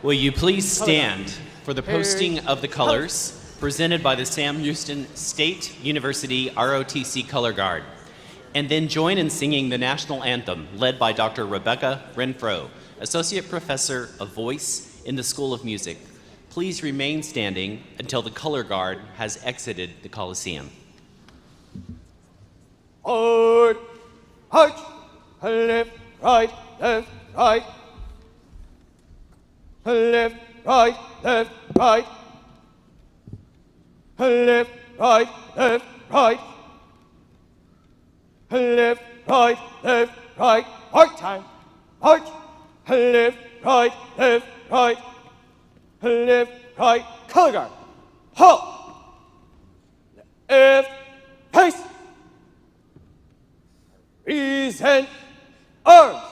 Will you please stand for the posting of the colors presented by the Sam Houston State University ROTC Color Guard, and then join in singing the national anthem led by Dr. Rebecca Renfro, Associate Professor of Voice in the School of Music. Please remain standing until the Color Guard has exited the Coliseum. Forward, march, left, right, left, right. Left, right, left, right. Left, right, left, right. Left, right, left, right. March time. March. Left, right, left, right. Left, right. Color guard. Halt. Left, pace. Present arms.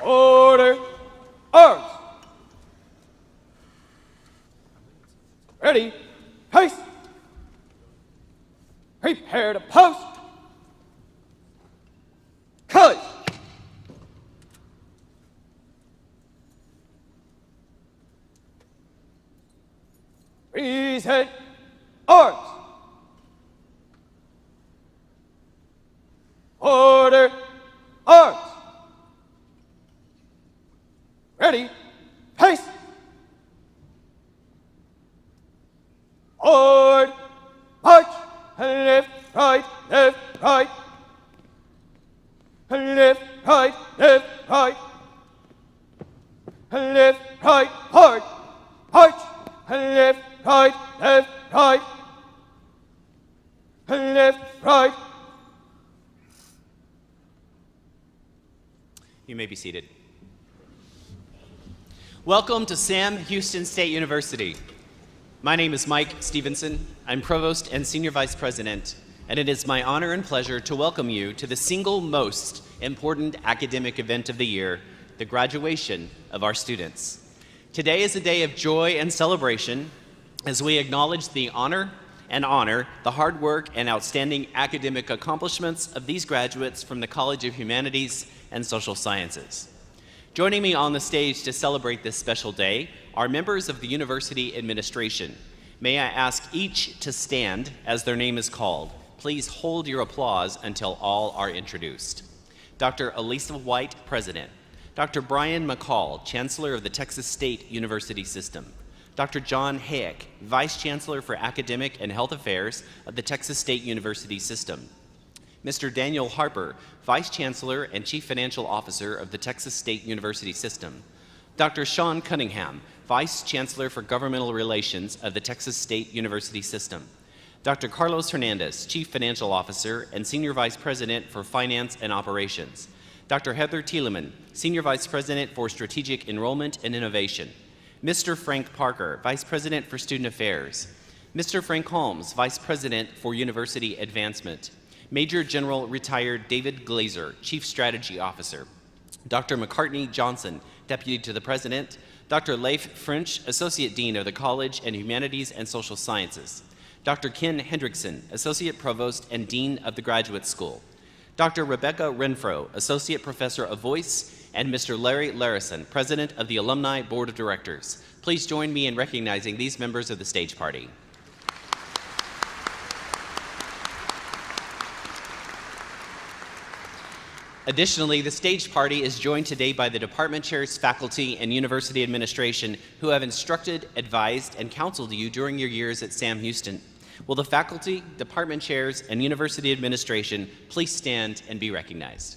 Order, arms. Ready, pace. Prepare to post. Colors. Present arms. Order, arms. Ready, pace. Forward, march. Left, right, left, right. Left, right, left, right. Left, right, hard. March. Left, right, left, right. Left, right. You may be seated. Welcome to Sam Houston State University. My name is Mike Stevenson. I'm Provost and Senior Vice President, and it is my honor and pleasure to welcome you to the single most important academic event of the year, the graduation of our students. Today is a day of joy and celebration as we acknowledge the honor and honor the hard work and outstanding academic accomplishments of these graduates from the College of Humanities and Social Sciences. Joining me on the stage to celebrate this special day are members of the university administration. May I ask each to stand as their name is called. Please hold your applause until all are introduced. Dr. Elisa White, President. Dr. Brian McCall, Chancellor of the Texas State University System. Dr. John Hayek, Vice Chancellor for Academic and Health Affairs of the Texas State University System. Mr. Daniel Harper, Vice Chancellor and Chief Financial Officer of the Texas State University System. Dr. Sean Cunningham, Vice Chancellor for Governmental Relations of the Texas State University System. Dr. Carlos Hernandez, Chief Financial Officer and Senior Vice President for Finance and Operations. Dr. Heather Thielemann, Senior Vice President for Strategic Enrollment and Innovation. Mr. Frank Parker, Vice President for Student Affairs. Mr. Frank Holmes, Vice President for University Advancement. Major General Retired David Glazer, Chief Strategy Officer. Dr. McCartney Johnson, Deputy to the President. Dr. Leif French, Associate Dean of the College and Humanities and Social Sciences. Dr. Ken Hendrickson, Associate Provost and Dean of the Graduate School. Dr. Rebecca Renfro, Associate Professor of Voice, and Mr. Larry Larison, President of the Alumni Board of Directors. Please join me in recognizing these members of the stage party. Additionally, the stage party is joined today by the department chairs, faculty, and university administration who have instructed, advised, and counseled you during your years at Sam Houston. Will the faculty, department chairs, and university administration please stand and be recognized?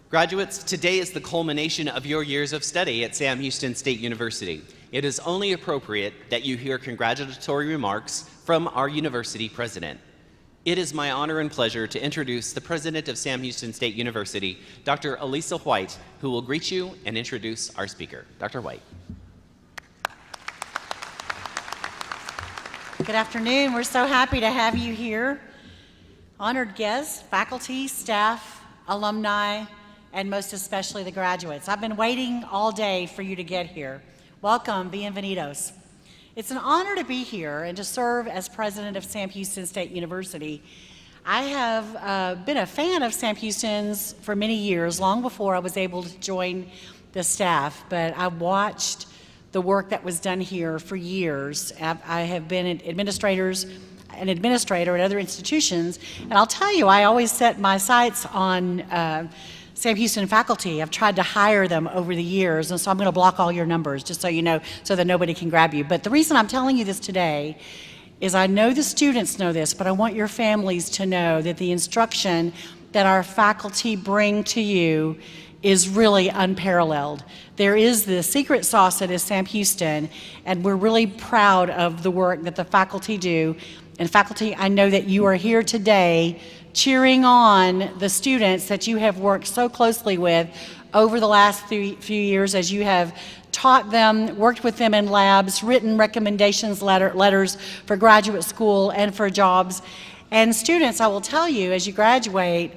Graduates, today is the culmination of your years of study at Sam Houston State University. It is only appropriate that you hear congratulatory remarks from our university president. It is my honor and pleasure to introduce the president of Sam Houston State University, Dr. Elisa White, who will greet you and introduce our speaker. Dr. White. Good afternoon. We're so happy to have you here. Honored guests, faculty, staff, alumni, and most especially the graduates. I've been waiting all day for you to get here. Welcome, bienvenidos. It's an honor to be here and to serve as president of Sam Houston State University. I have been a fan of Sam Houston's for many years, long before I was able to join the staff, but I watched the work that was done here for years. I have been an administrator at other institutions, and I'll tell you, I always set my sights on Sam Houston faculty. I've tried to hire them over the years, and so I'm going to block all your numbers just so you know, so that nobody can grab you. But the reason I'm telling you this today is I know the students know this, but I want your families to know that the instruction that our faculty bring to you is really unparalleled. There is the secret sauce that is Sam Houston, and we're really proud of the work that the faculty do. And faculty, I know that you are here today cheering on the students that you have worked so closely with over the last few years as you have taught them, worked with them in labs, written recommendations letters for graduate school and for jobs. And students, I will tell you, as you graduate,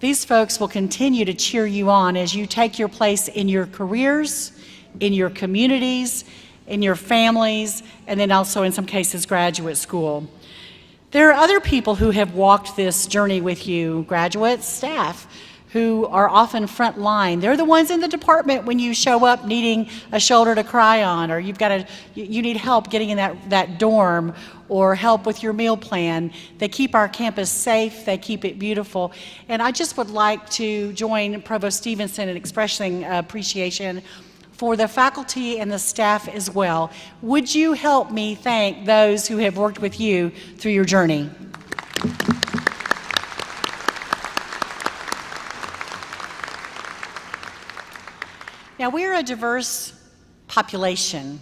these folks will continue to cheer you on as you take your place in your careers, in your communities, in your families, and then also in some cases graduate school. There are other people who have walked this journey with you, graduates, staff, who are often front line. They're the ones in the department when you show up needing a shoulder to cry on, or you need help getting in that dorm, or help with your meal plan. They keep our campus safe, they keep it beautiful. And I just would like to join Provost Stevenson in expressing appreciation for the faculty and the staff as well. Would you help me thank those who have worked with you through your journey? Now, we're a diverse population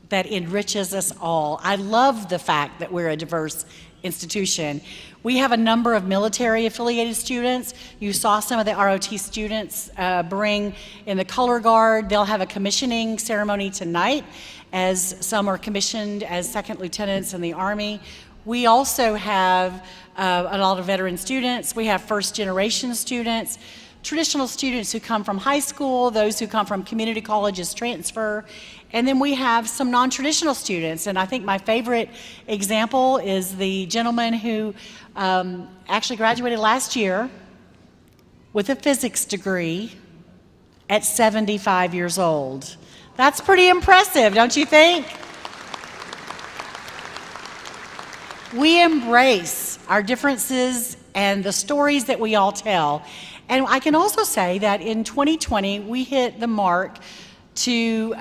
that enriches us all. I love the fact that we're a diverse institution. We have a number of military affiliated students. You saw some of the ROT students bring in the color guard. They'll have a commissioning ceremony tonight, as some are commissioned as second lieutenants in the Army. We also have a lot of veteran students. We have first-generation students, traditional students who come from high school, those who come from community colleges transfer, and then we have some non-traditional students. And I think my favorite example is the gentleman who actually graduated last year with a physics degree at 75 years old. That's pretty impressive, don't you think? We embrace our differences and the stories that we all tell. And I can also say that in 2020, we hit the mark to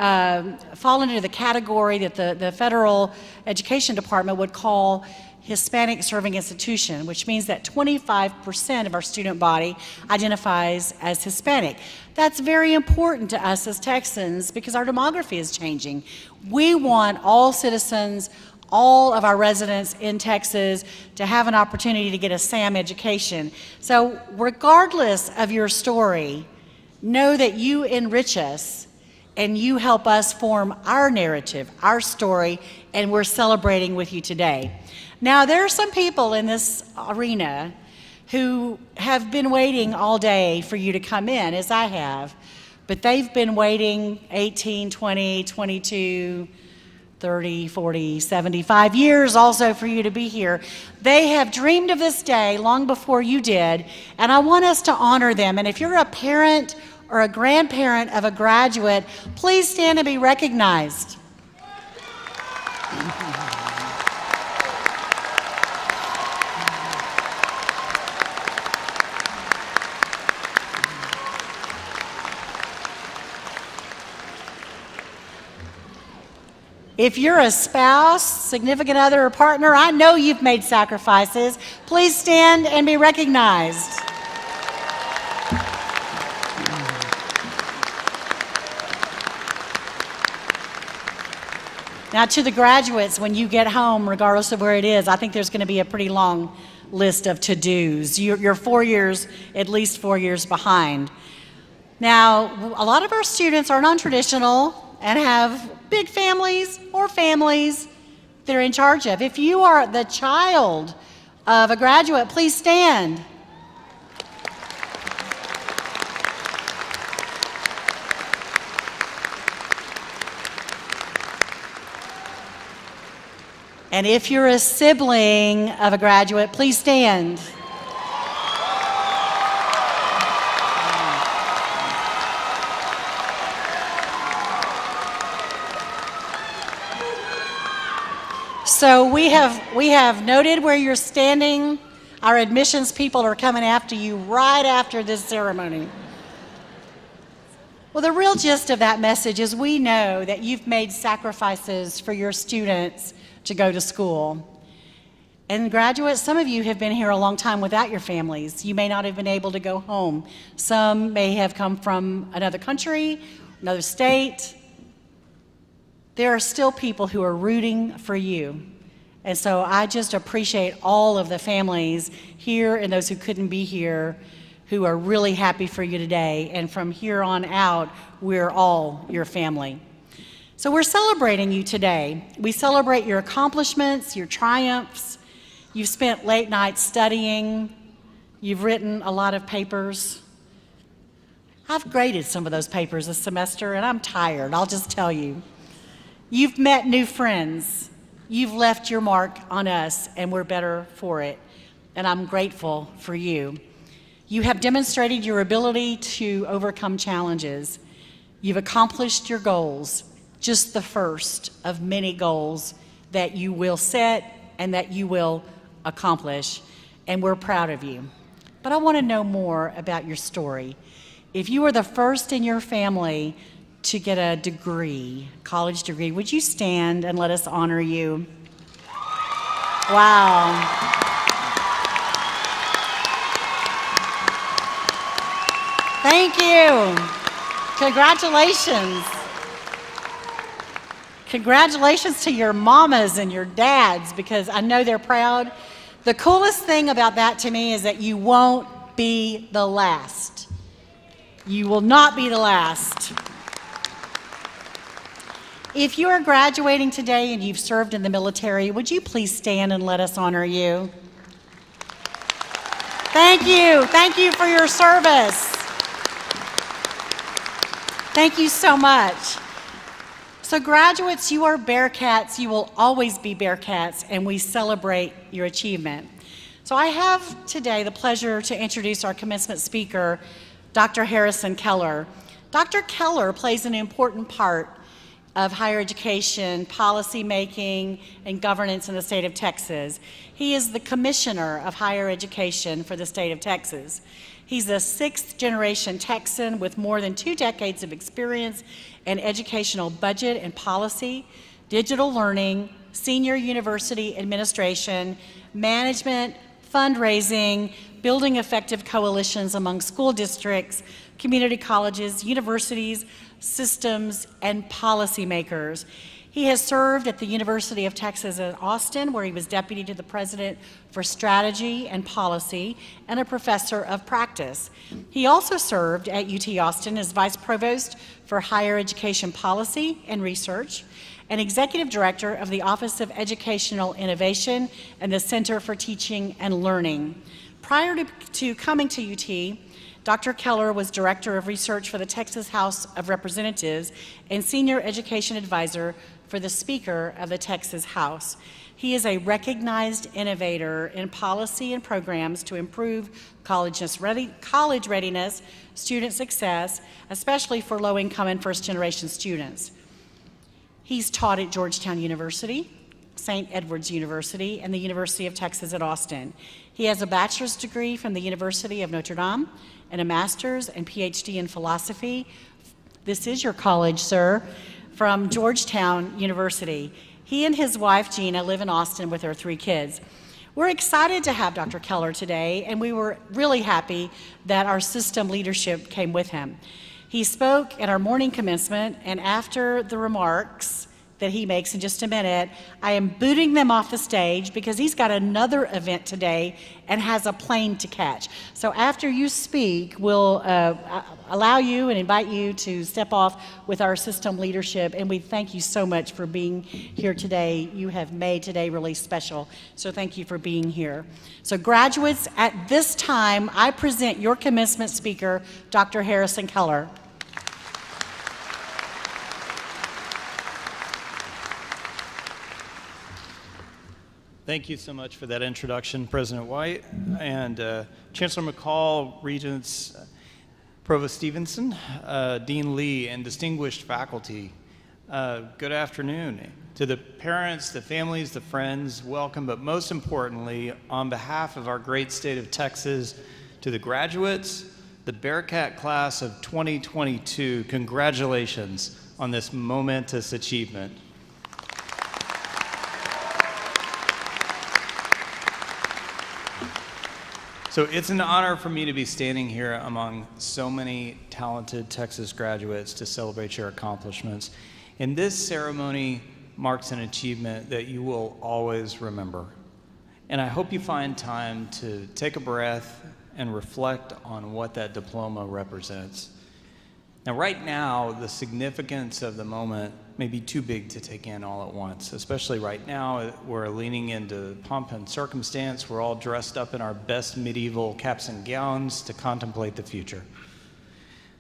fall into the category that the Federal Education Department would call Hispanic Serving Institution, which means that 25% of our student body identifies as Hispanic. That's very important to us as Texans because our demography is changing. We want all citizens, all of our residents in Texas to have an opportunity to get a SAM education. So regardless of your story, know that you enrich us and you help us form our narrative, our story, and we're celebrating with you today. Now, there are some people in this arena who have been waiting all day for you to come in, as I have, but they've been waiting 18, 20, 22, 30, 40, 75 years also for you to be here. They have dreamed of this day long before you did, and I want us to honor them. And if you're a parent or a grandparent of a graduate, please stand and be recognized. If you're a spouse, significant other, or partner, I know you've made sacrifices. Please stand and be recognized. Now, to the graduates, when you get home, regardless of where it is, I think there's going to be a pretty long list of to-dos. You're 4 years, at least 4 years behind. Now, a lot of our students are non-traditional and have big families or families they're in charge of. If you are the child of a graduate, please stand. And if you're a sibling of a graduate, please stand. So we have noted where you're standing. Our admissions people are coming after you right after this ceremony. Well, the real gist of that message is we know that you've made sacrifices for your students to go to school. And graduates, some of you have been here a long time without your families. You may not have been able to go home. Some may have come from another country, another state. There are still people who are rooting for you. And so I just appreciate all of the families here and those who couldn't be here who are really happy for you today. And from here on out, we're all your family. So we're celebrating you today. We celebrate your accomplishments, your triumphs. You've spent late nights studying. You've written a lot of papers. I've graded some of those papers this semester, and I'm tired, I'll just tell you. You've met new friends. You've left your mark on us, and we're better for it. And I'm grateful for you. You have demonstrated your ability to overcome challenges. You've accomplished your goals, just the first of many goals that you will set and that you will accomplish. And we're proud of you. But I want to know more about your story. If you were the first in your family to get a degree, college degree, would you stand and let us honor you? Wow. Thank you. Congratulations. Congratulations to your mamas and your dads, because I know they're proud. The coolest thing about that to me is that you won't be the last. You will not be the last. If you are graduating today and you've served in the military, would you please stand and let us honor you? Thank you. Thank you for your service. Thank you so much. So graduates, you are Bearcats. You will always be Bearcats, and we celebrate your achievement. So I have today the pleasure to introduce our commencement speaker, Dr. Harrison Keller. Dr. Keller plays an important part of higher education, policy making, and governance in the state of Texas. He is the Commissioner of Higher Education for the state of Texas. He's a sixth-generation Texan with more than 2 decades of experience in educational budget and policy, digital learning, senior university administration, management, fundraising, building effective coalitions among school districts, community colleges, universities, systems, and policymakers. He has served at the University of Texas at Austin, where he was Deputy to the President for Strategy and Policy and a Professor of Practice. He also served at UT Austin as Vice Provost for Higher Education Policy and Research and Executive Director of the Office of Educational Innovation and the Center for Teaching and Learning. Prior to coming to UT, Dr. Keller was Director of Research for the Texas House of Representatives and Senior Education Advisor for the Speaker of the Texas House. He is a recognized innovator in policy and programs to improve college readiness, student success, especially for low-income and first-generation students. He's taught at Georgetown University, St. Edward's University, and the University of Texas at Austin. He has a bachelor's degree from the University of Notre Dame and a master's and PhD in philosophy. This is your college, sir, from Georgetown University. He and his wife, Gina, live in Austin with their 3 kids. We're excited to have Dr. Keller today, and we were really happy that our system leadership came with him. He spoke at our morning commencement, and after the remarks that he makes in just a minute, I am booting them off the stage because he's got another event today and has a plane to catch. So after you speak, we'll allow you and invite you to step off with our system leadership, and we thank you so much for being here today. You have made today really special, so thank you for being here. So graduates, at this time, I present your commencement speaker, Dr. Harrison Keller. Thank you so much for that introduction, President White, and Chancellor McCall, Regents Provost Stevenson, Dean Lee, and distinguished faculty. Good afternoon. To the parents, the families, the friends, welcome, but most importantly, on behalf of our great state of Texas, to the graduates, the Bearcat class of 2022, congratulations on this momentous achievement. So it's an honor for me to be standing here among so many talented Texas graduates to celebrate your accomplishments. And this ceremony marks an achievement that you will always remember. And I hope you find time to take a breath and reflect on what that diploma represents. Now, right now, the significance of the moment may be too big to take in all at once, especially right now. We're leaning into pomp and circumstance. We're all dressed up in our best medieval caps and gowns to contemplate the future.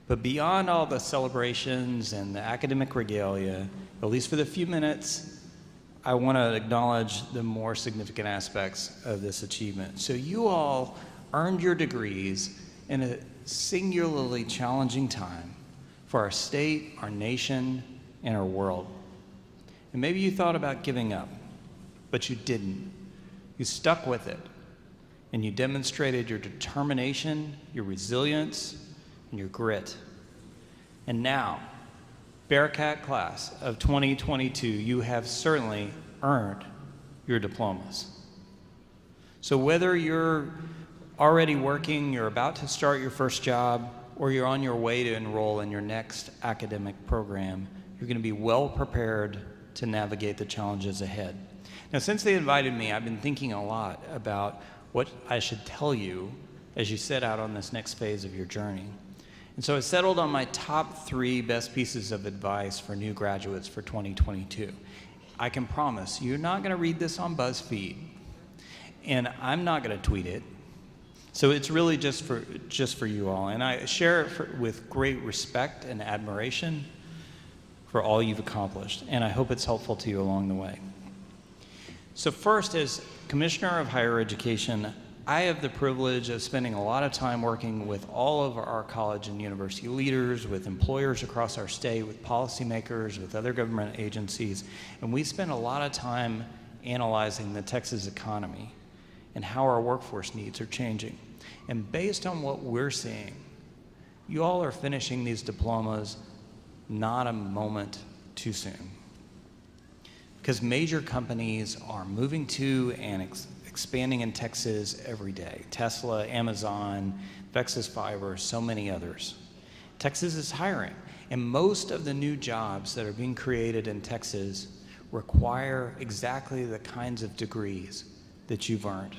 But beyond all the celebrations and the academic regalia, at least for the few minutes, I want to acknowledge the more significant aspects of this achievement. So you all earned your degrees in a singularly challenging time for our state, our nation, and our world. And maybe you thought about giving up, but you didn't. You stuck with it, and you demonstrated your determination, your resilience, and your grit. And now, Bearcat class of 2022, you have certainly earned your diplomas. So whether you're already working, you're about to start your first job, or you're on your way to enroll in your next academic program, you're going to be well prepared to navigate the challenges ahead. Now, since they invited me, I've been thinking a lot about what I should tell you as you set out on this next phase of your journey. And so I settled on my top 3 best pieces of advice for new graduates for 2022. I can promise you're not going to read this on BuzzFeed, and I'm not going to tweet it. So it's really just for you all, and I share it with great respect and admiration for all you've accomplished, and I hope it's helpful to you along the way. So first, as Commissioner of Higher Education, I have the privilege of spending a lot of time working with all of our college and university leaders, with employers across our state, with policymakers, with other government agencies, and we spend a lot of time analyzing the Texas economy and how our workforce needs are changing. And based on what we're seeing, you all are finishing these diplomas not a moment too soon. Because major companies are moving to and expanding in Texas every day. Tesla, Amazon, Vexus Fiber, so many others. Texas is hiring, and most of the new jobs that are being created in Texas require exactly the kinds of degrees that you've earned.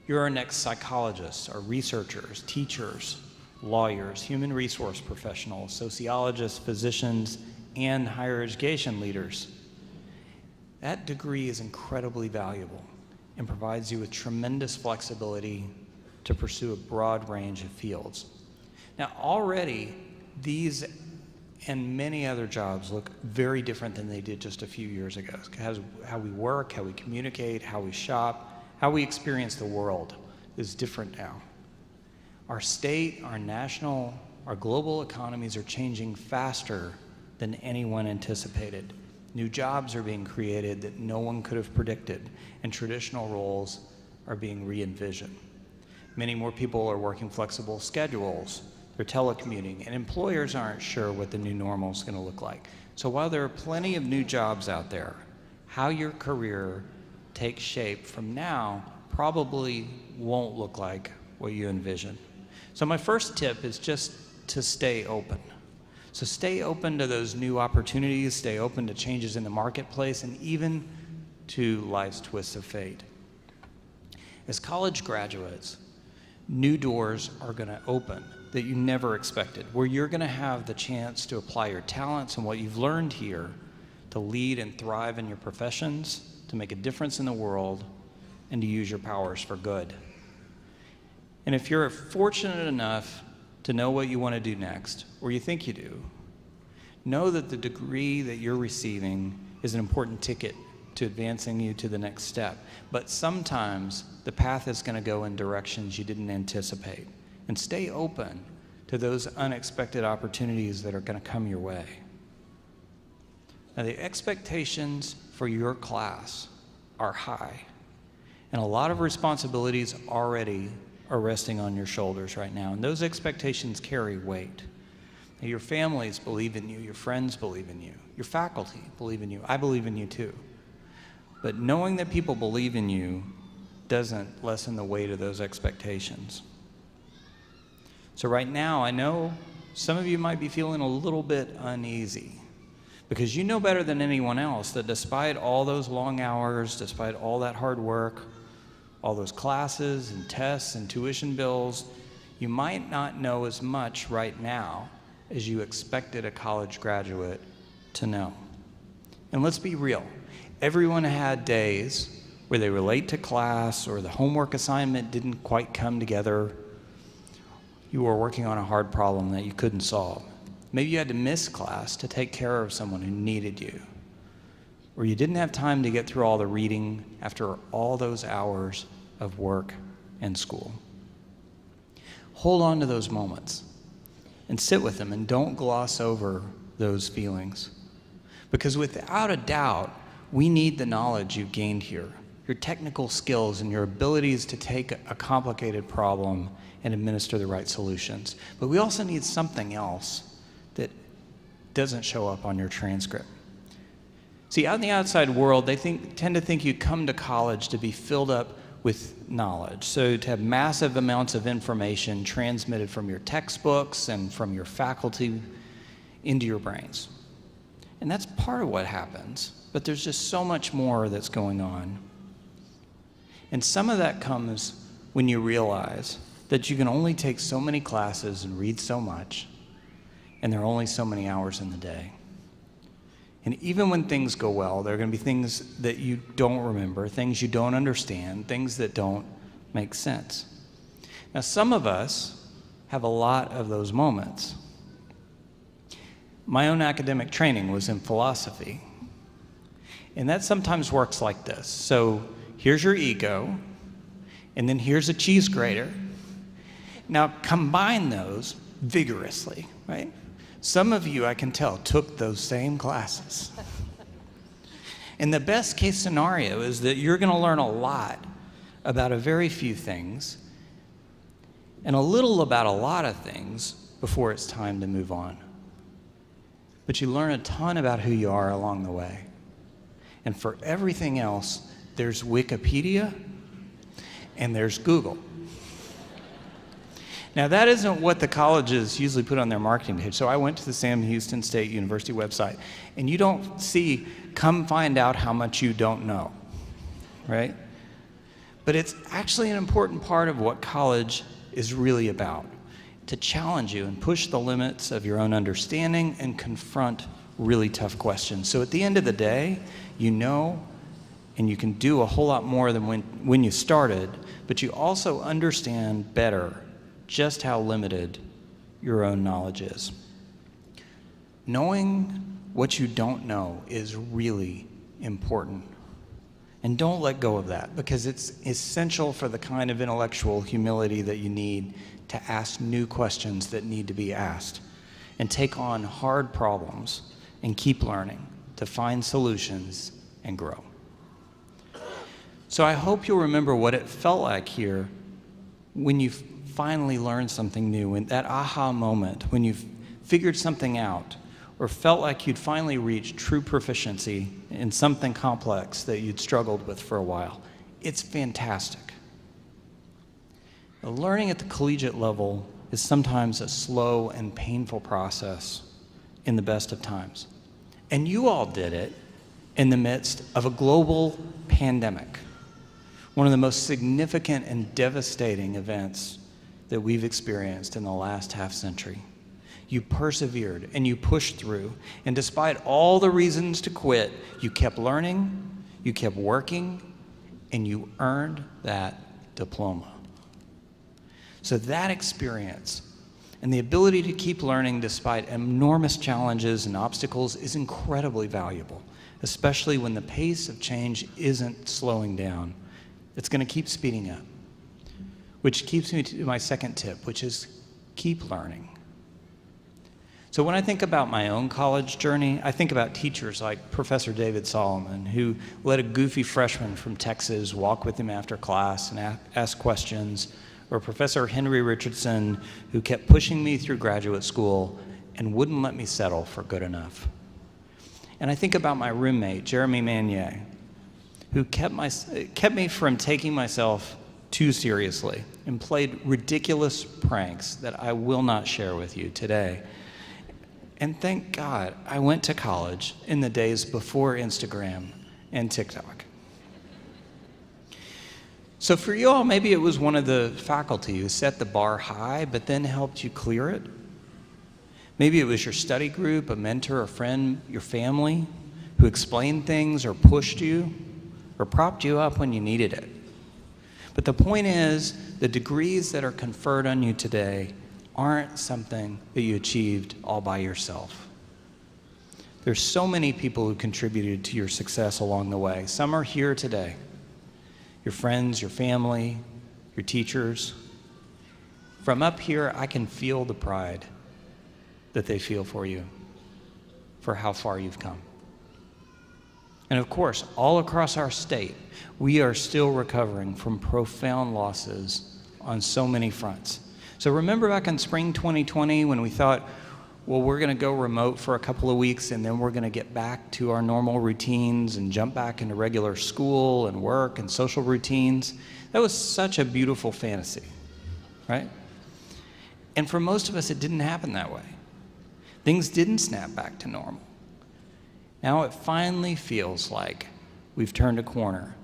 You're our next psychologists, our researchers, teachers, lawyers, human resource professionals, sociologists, physicians, and higher education leaders. That degree is incredibly valuable and provides you with tremendous flexibility to pursue a broad range of fields. Now, already, these and many other jobs look very different than they did just a few years ago. How we work, how we communicate, how we shop, how we experience the world is different now. Our state, our national, our global economies are changing faster than anyone anticipated. New jobs are being created that no one could have predicted, and traditional roles are being re-envisioned. Many more people are working flexible schedules, they're telecommuting, and employers aren't sure what the new normal is going to look like. So while there are plenty of new jobs out there, how your career takes shape from now probably won't look like what you envision. So my first tip is just to stay open. So stay open to those new opportunities, stay open to changes in the marketplace, and even to life's twists of fate. As college graduates, new doors are going to open that you never expected, where you're going to have the chance to apply your talents and what you've learned here to lead and thrive in your professions, to make a difference in the world, and to use your powers for good. And if you're fortunate enough to know what you want to do next, or you think you do, know that the degree that you're receiving is an important ticket to advancing you to the next step. But sometimes the path is going to go in directions you didn't anticipate. And stay open to those unexpected opportunities that are going to come your way. Now, the expectations for your class are high, and a lot of responsibilities already are resting on your shoulders right now, and those expectations carry weight. Now, your families believe in you, your friends believe in you, your faculty believe in you, I believe in you too. But knowing that people believe in you doesn't lessen the weight of those expectations. So right now, I know some of you might be feeling a little bit uneasy because you know better than anyone else that despite all those long hours, despite all that hard work, all those classes and tests and tuition bills, you might not know as much right now as you expected a college graduate to know. And let's be real, everyone had days where they were late to class or the homework assignment didn't quite come together. You were working on a hard problem that you couldn't solve. Maybe you had to miss class to take care of someone who needed you. Or you didn't have time to get through all the reading after all those hours of work and school. Hold on to those moments and sit with them, and don't gloss over those feelings. Because without a doubt, we need the knowledge you've gained here, your technical skills and your abilities to take a complicated problem and administer the right solutions. But we also need something else that doesn't show up on your transcript. See, out in the outside world, they tend to think you come to college to be filled up with knowledge. So to have massive amounts of information transmitted from your textbooks and from your faculty into your brains. And that's part of what happens, but there's just so much more that's going on. And some of that comes when you realize that you can only take so many classes and read so much, and there are only so many hours in the day. And even when things go well, there are going to be things that you don't remember, things you don't understand, things that don't make sense. Now, some of us have a lot of those moments. My own academic training was in philosophy. And that sometimes works like this. So here's your ego, and then here's a cheese grater. Now combine those vigorously, right? Some of you, I can tell, took those same classes. And the best case scenario is that you're going to learn a lot about a very few things and a little about a lot of things before it's time to move on. But you learn a ton about who you are along the way. And for everything else, there's Wikipedia and there's Google. Now, that isn't what the colleges usually put on their marketing page. So I went to the Sam Houston State University website, and you don't see, come find out how much you don't know, right? But it's actually an important part of what college is really about, to challenge you and push the limits of your own understanding and confront really tough questions. So at the end of the day, you know, and you can do a whole lot more than when you started, but you also understand better just how limited your own knowledge is. Knowing what you don't know is really important. And don't let go of that, because it's essential for the kind of intellectual humility that you need to ask new questions that need to be asked, and take on hard problems and keep learning to find solutions and grow. So I hope you'll remember what it felt like here when you finally learned something new, and that aha moment when you figured something out or felt like you'd finally reached true proficiency in something complex that you'd struggled with for a while. It's fantastic. Learning at the collegiate level is sometimes a slow and painful process in the best of times. And you all did it in the midst of a global pandemic, one of the most significant and devastating events that we've experienced in the last half century. You persevered and you pushed through, and despite all the reasons to quit, you kept learning, you kept working, and you earned that diploma. So that experience and the ability to keep learning despite enormous challenges and obstacles is incredibly valuable, especially when the pace of change isn't slowing down. It's going to keep speeding up. Which keeps me to my second tip, which is keep learning. So when I think about my own college journey, I think about teachers like Professor David Solomon, who let a goofy freshman from Texas walk with him after class and ask questions, or Professor Henry Richardson, who kept pushing me through graduate school and wouldn't let me settle for good enough. And I think about my roommate, Jeremy Manier, who kept me from taking myself too seriously and played ridiculous pranks that I will not share with you today. And thank God I went to college in the days before Instagram and TikTok. So for you all, maybe it was one of the faculty who set the bar high but then helped you clear it. Maybe it was your study group, a mentor, a friend, your family who explained things or pushed you or propped you up when you needed it. But the point is, the degrees that are conferred on you today aren't something that you achieved all by yourself. There's so many people who contributed to your success along the way. Some are here today. Your friends, your family, your teachers. From up here, I can feel the pride that they feel for you, for how far you've come. And of course, all across our state, we are still recovering from profound losses on so many fronts. So remember back in spring 2020 when we thought, well, we're going to go remote for a couple of weeks and then we're going to get back to our normal routines and jump back into regular school and work and social routines? That was such a beautiful fantasy, right? And for most of us, it didn't happen that way. Things didn't snap back to normal. Now it finally feels like we've turned a corner.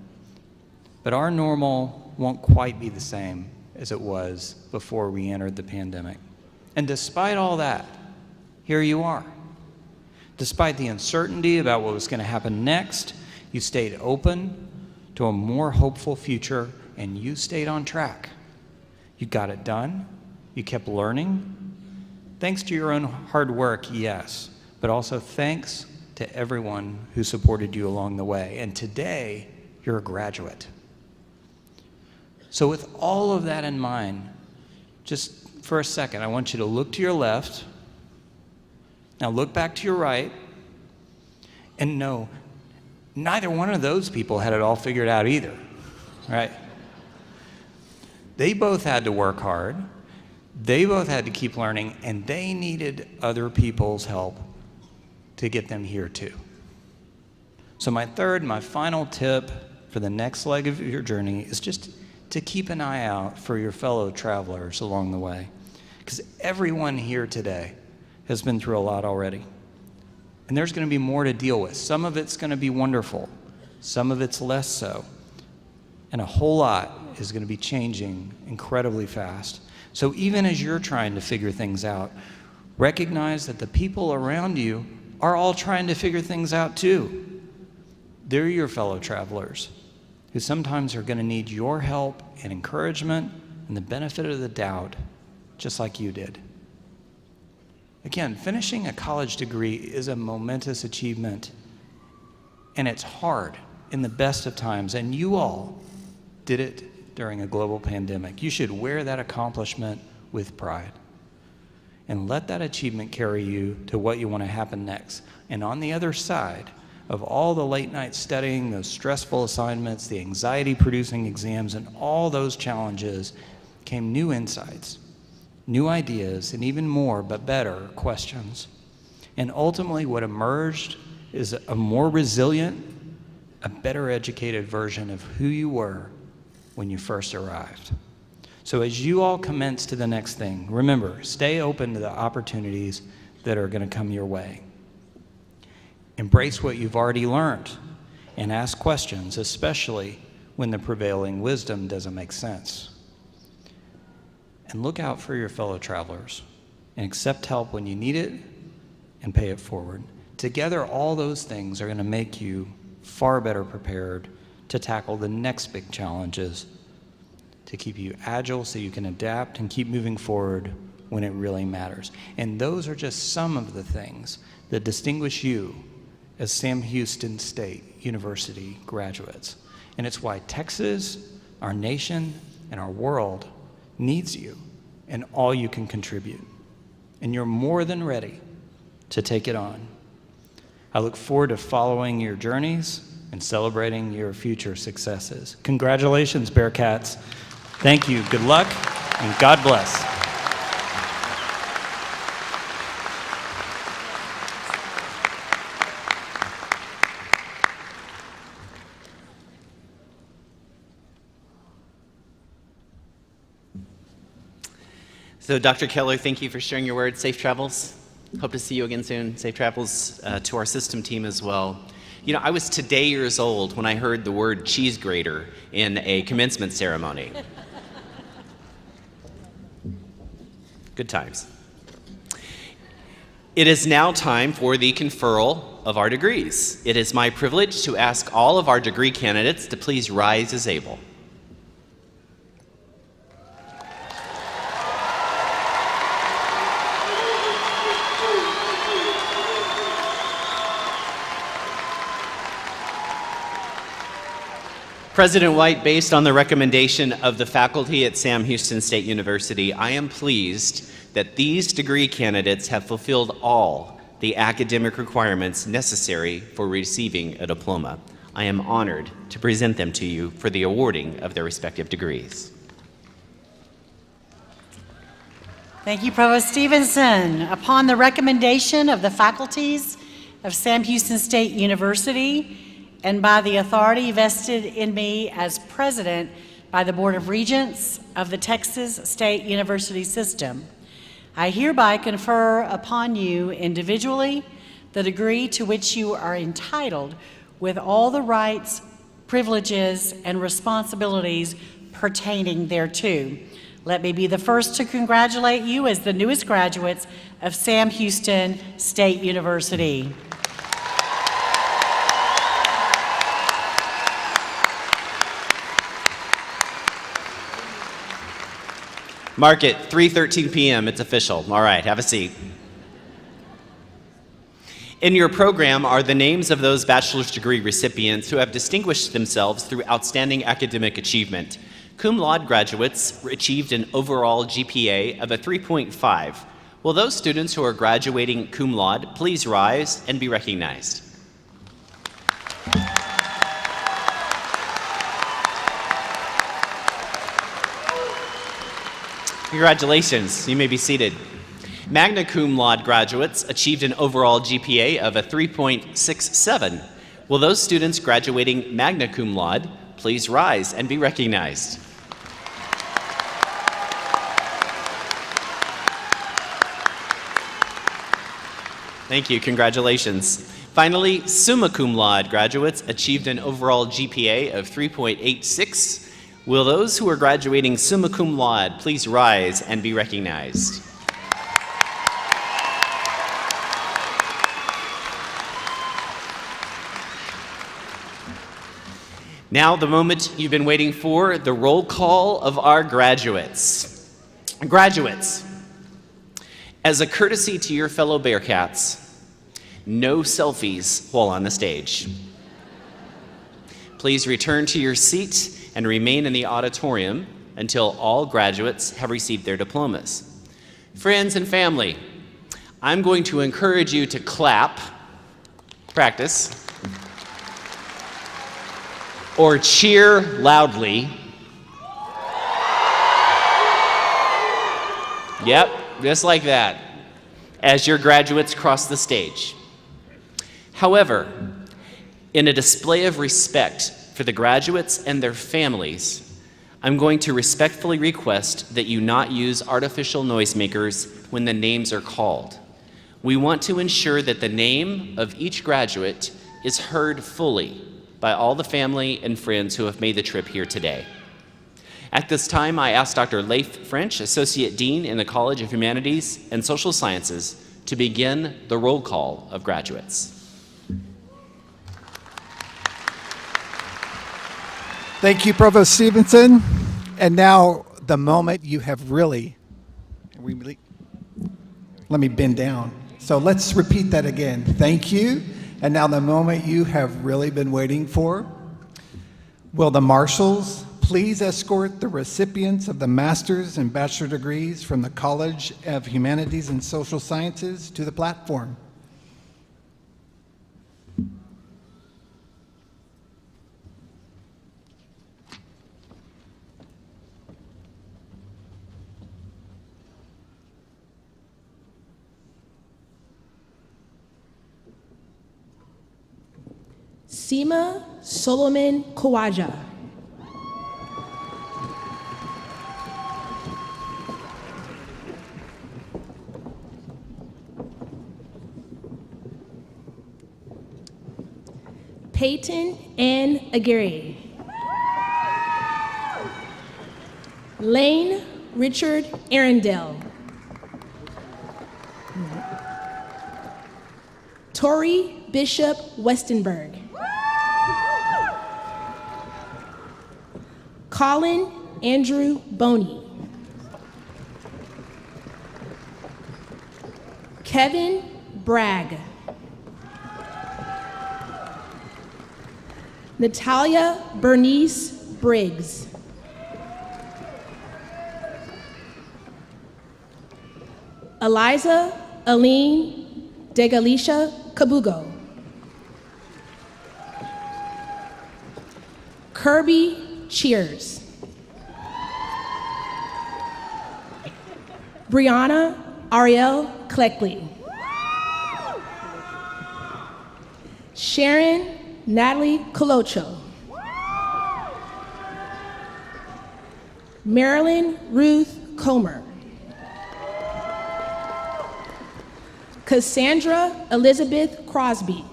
But our normal won't quite be the same as it was before we entered the pandemic. And despite all that, here you are. Despite the uncertainty about what was going to happen next, you stayed open to a more hopeful future, and you stayed on track. You got it done. You kept learning. Thanks to your own hard work, yes, but also thanks to everyone who supported you along the way. And today, you're a graduate. So with all of that in mind, just for a second, I want you to look to your left. Now look back to your right. And no, neither one of those people had it all figured out either, right? They both had to work hard. They both had to keep learning, and they needed other people's help to get them here too. So my third and my final tip for the next leg of your journey is just to keep an eye out for your fellow travelers along the way. Because everyone here today has been through a lot already. And there's going to be more to deal with. Some of it's going to be wonderful. Some of it's less so. And a whole lot is going to be changing incredibly fast. So even as you're trying to figure things out, recognize that the people around you are all trying to figure things out too. They're your fellow travelers who sometimes are going to need your help and encouragement and the benefit of the doubt, just like you did. Again, finishing a college degree is a momentous achievement, and it's hard in the best of times, and you all did it during a global pandemic. You should wear that accomplishment with pride and let that achievement carry you to what you want to happen next. And on the other side of all the late night studying, those stressful assignments, the anxiety-producing exams, and all those challenges came new insights, new ideas, and even more, but better, questions. And ultimately what emerged is a more resilient, a better educated version of who you were when you first arrived. So as you all commence to the next thing, remember, stay open to the opportunities that are going to come your way. Embrace what you've already learned and ask questions, especially when the prevailing wisdom doesn't make sense. And look out for your fellow travelers and accept help when you need it and pay it forward. Together, all those things are going to make you far better prepared to tackle the next big challenges, to keep you agile so you can adapt and keep moving forward when it really matters. And those are just some of the things that distinguish you as Sam Houston State University graduates. And it's why Texas, our nation, and our world needs you and all you can contribute. And you're more than ready to take it on. I look forward to following your journeys and celebrating your future successes. Congratulations, Bearcats. Thank you, good luck, and God bless. So Dr. Keller, thank you for sharing your words. Safe travels. Hope to see you again soon. Safe travels to our system team as well. You know, I was today years old when I heard the word cheese grater in a commencement ceremony. Good times. It is now time for the conferral of our degrees. It is my privilege to ask all of our degree candidates to please rise as able. President White, based on the recommendation of the faculty at Sam Houston State University, I am pleased that these degree candidates have fulfilled all the academic requirements necessary for receiving a diploma. I am honored to present them to you for the awarding of their respective degrees. Thank you, Provost Stevenson. Upon the recommendation of the faculties of Sam Houston State University, and by the authority vested in me as president by the Board of Regents of the Texas State University System, I hereby confer upon you individually the degree to which you are entitled with all the rights, privileges, and responsibilities pertaining thereto. Let me be the first to congratulate you as the newest graduates of Sam Houston State University. Mark it, 3:13 p.m., it's official. All right, have a seat. In your program are the names of those bachelor's degree recipients who have distinguished themselves through outstanding academic achievement. Cum laude graduates achieved an overall GPA of a 3.5. Will those students who are graduating cum laude please rise and be recognized? Congratulations, you may be seated. Magna cum laude graduates achieved an overall GPA of a 3.67. Will those students graduating magna cum laude please rise and be recognized? Thank you, congratulations. Finally, summa cum laude graduates achieved an overall GPA of 3.86. Will those who are graduating summa cum laude please rise and be recognized? Now, the moment you've been waiting for, the roll call of our graduates. Graduates, as a courtesy to your fellow Bearcats, no selfies while on the stage. Please return to your seat and remain in the auditorium until all graduates have received their diplomas. Friends and family, I'm going to encourage you to clap, practice, or cheer loudly. Yep, just like that, as your graduates cross the stage. However, in a display of respect for the graduates and their families, I'm going to respectfully request that you not use artificial noisemakers when the names are called. We want to ensure that the name of each graduate is heard fully by all the family and friends who have made the trip here today. At this time, I ask Dr. Leif French, Associate Dean in the College of Humanities and Social Sciences, to begin the roll call of graduates. Thank you, Provost Stevenson. And now the moment you have really, let me bend down. So let's repeat that again. Thank you. And now the moment you have really been waiting for. Will the marshals please escort the recipients of the master's and bachelor degrees from the College of Humanities and Social Sciences to the platform? Seema Solomon Kawaja. Peyton Ann Aguirre. Lane Richard Arundel. Tori Bishop Westenberg. Colin Andrew Boney. Kevin Bragg. Natalia Bernice Briggs. Eliza Aline Degalisha Kabugo. Kirby Cheers. Brianna Ariel Cleckley. Sharon Natalie Colocho. Marilyn Ruth Comer. Cassandra Elizabeth Crosby.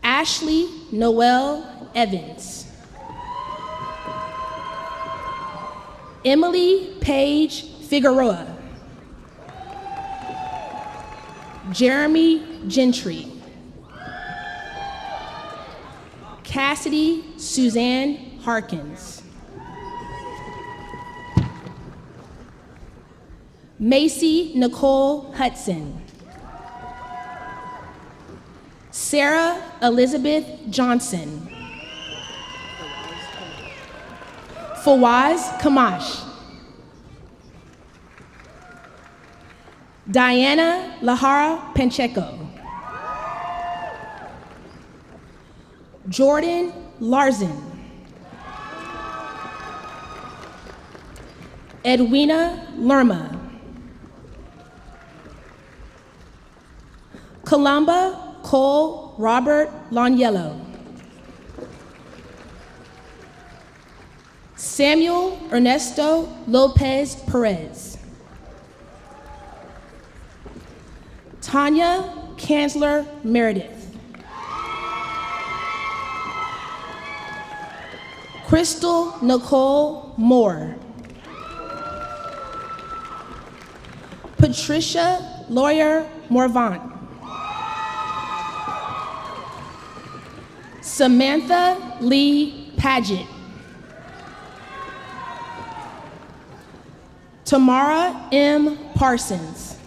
Ashley Noel Evans. Emily Page Figueroa. Jeremy Gentry. Cassidy Suzanne Harkins. Macy Nicole Hudson. Sarah Elizabeth Johnson. Fawaz Kamash. Diana Lahara Pancheco. Jordan Larson. Edwina Lerma. Columba Cole Robert Loniello. Samuel Ernesto Lopez Perez. Tanya Kansler Meredith. Crystal Nicole Moore. Patricia Lawyer Morvant. Samantha Lee Paget. Tamara M. Parsons.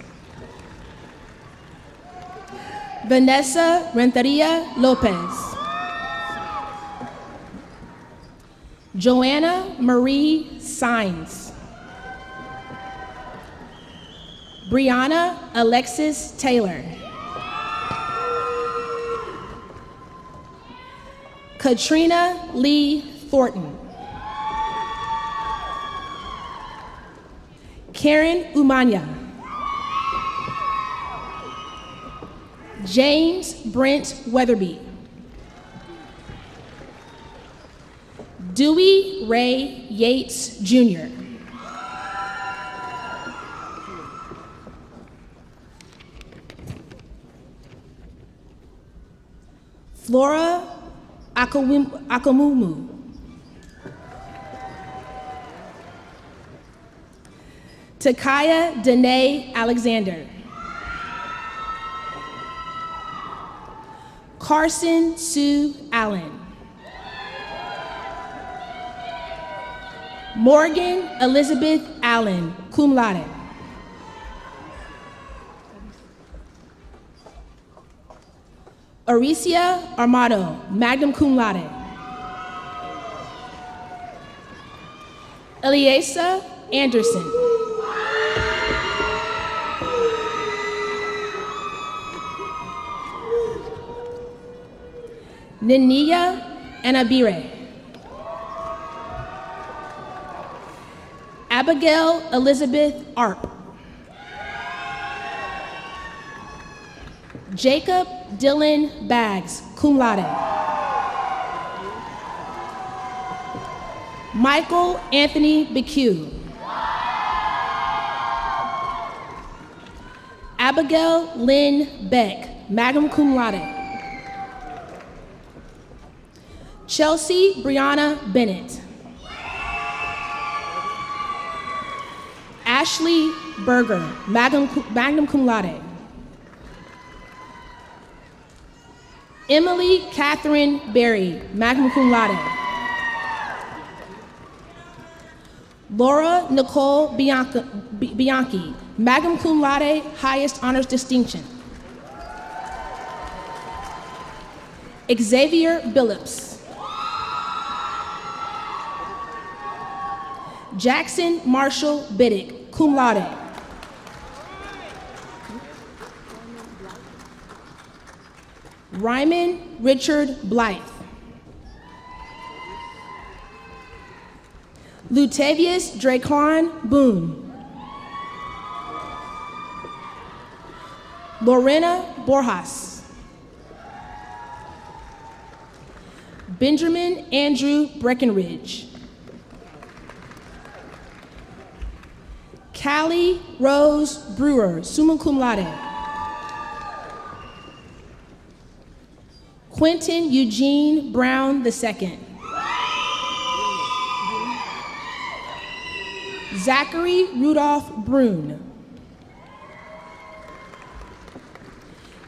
Vanessa Renteria Lopez. Joanna Marie Sines. Brianna Alexis Taylor. Katrina Lee Thornton. Karen Umanya. James Brent Weatherby. Dewey Ray Yates Jr. Flora Akamumu. Takaya Danae Alexander. Carson Sue Allen. Morgan Elizabeth Allen, cum laude. Aricia Armato, magna cum laude. Eliasa Anderson. Ninia Anabire. Abigail Elizabeth Arp. Jacob Dylan Baggs, cum laude. Michael Anthony Beque. Abigail Lynn Beck, magna cum laude. Chelsea Brianna Bennett. Ashley Berger, magna cum laude. Emily Catherine Berry, magna cum laude. Laura Nicole Bianchi, magna cum laude, highest honors distinction. Xavier Billups. Jackson Marshall Biddick, cum laude. Ryman Richard Blythe. Lutavius Dracon Boone. Lorena Borjas. Benjamin Andrew Breckenridge. Callie Rose Brewer, summa cum laude. Quentin Eugene Brown II. Zachary Rudolph Brune.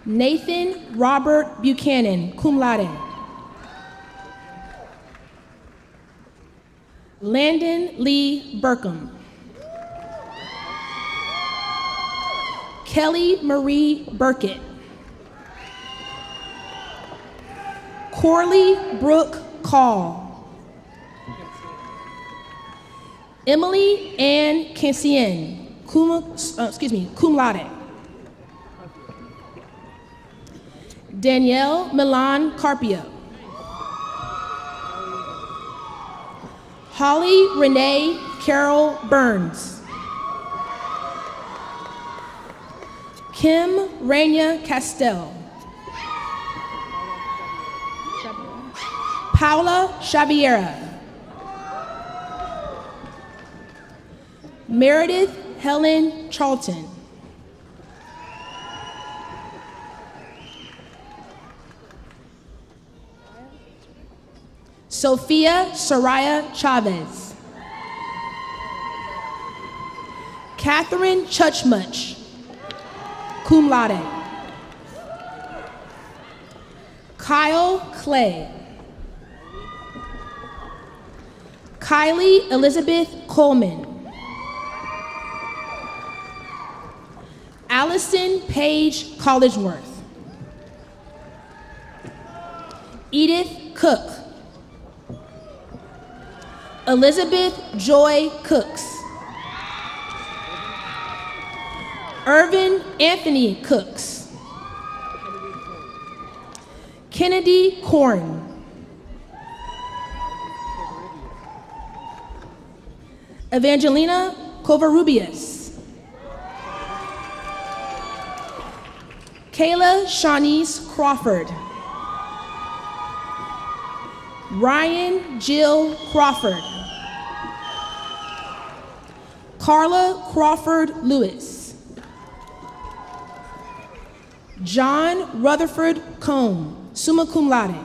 Nathan Robert Buchanan, cum laude. Landon Lee Burkham. Kelly Marie Burkett. Corley Brooke Call. Emily Ann Cancien, cum laude. Danielle Milan Carpio. Holly Renee Carol Burns. Kim Raina Castell. Paula Xaviera. Meredith Helen Charlton. Sophia Soraya Chavez. Catherine Chuchmuch, cum laude. Kyle Clay. Kylie Elizabeth Coleman. Allison Paige Colligeworth. Edith Cook. Elizabeth Joy Cooks. Irvin Anthony Cooks. Kennedy Korn. Evangelina Covarrubias. Kayla Shawnice Crawford. Ryan Jill Crawford. Carla Crawford Lewis. John Rutherford Combe, summa cum laude.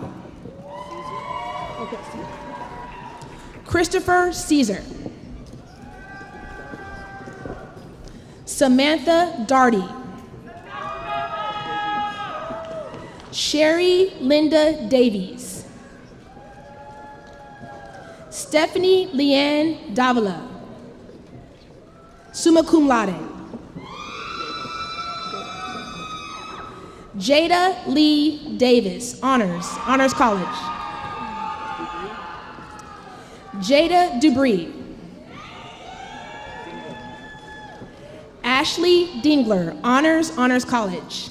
Christopher Caesar. Samantha Darty. Sherry Linda Davies. Stephanie Leanne Davila, summa cum laude. Jada Lee Davis, Honors College. Jada Dubree. Ashley Dingler, Honors College.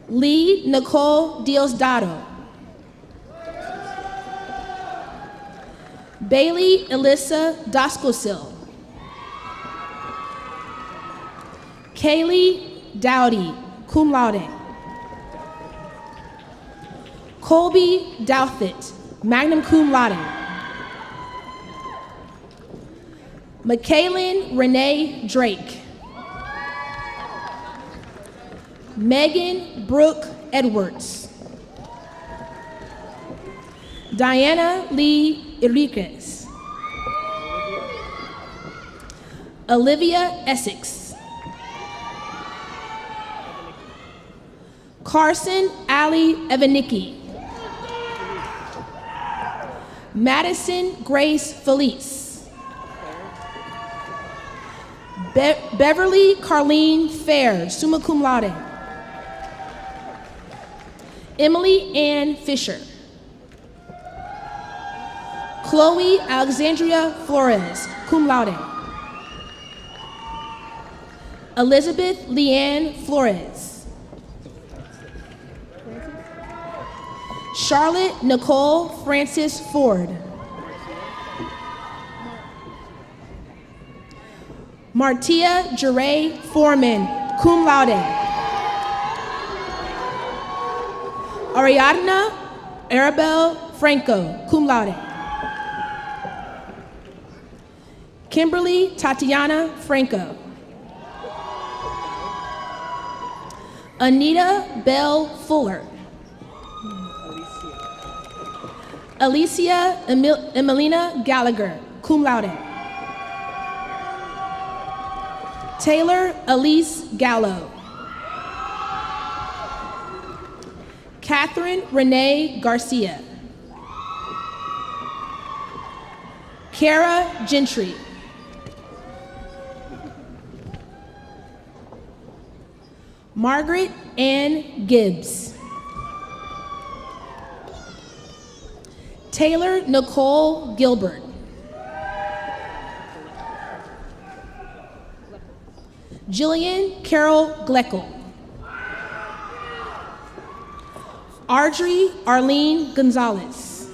Lee Nicole Diosdado. Bailey Alyssa Doskosil. Kaylee Dowdy, cum laude. Colby Douthit, magna cum laude. McKaylin Renee Drake. Megan Brooke Edwards. Diana Lee Enriquez. Olivia Essex. Carson Ali Evanicki. Madison Grace Felice. Beverly Carlene Fair, summa cum laude. Emily Ann Fisher. Chloe Alexandria Flores, cum laude. Elizabeth Leanne Flores. Charlotte Nicole Francis Ford. Martia Jeray Foreman, cum laude. Ariadna Arabelle Franco, cum laude. Kimberly Tatiana Franco. Anita Bell Fuller. Alicia Emelina Gallagher, cum laude. Taylor Elise Gallo. Catherine Renee Garcia. Kara Gentry. Margaret Ann Gibbs. Taylor Nicole Gilbert. Jillian Carol Gleckel. Audrey Arlene Gonzalez.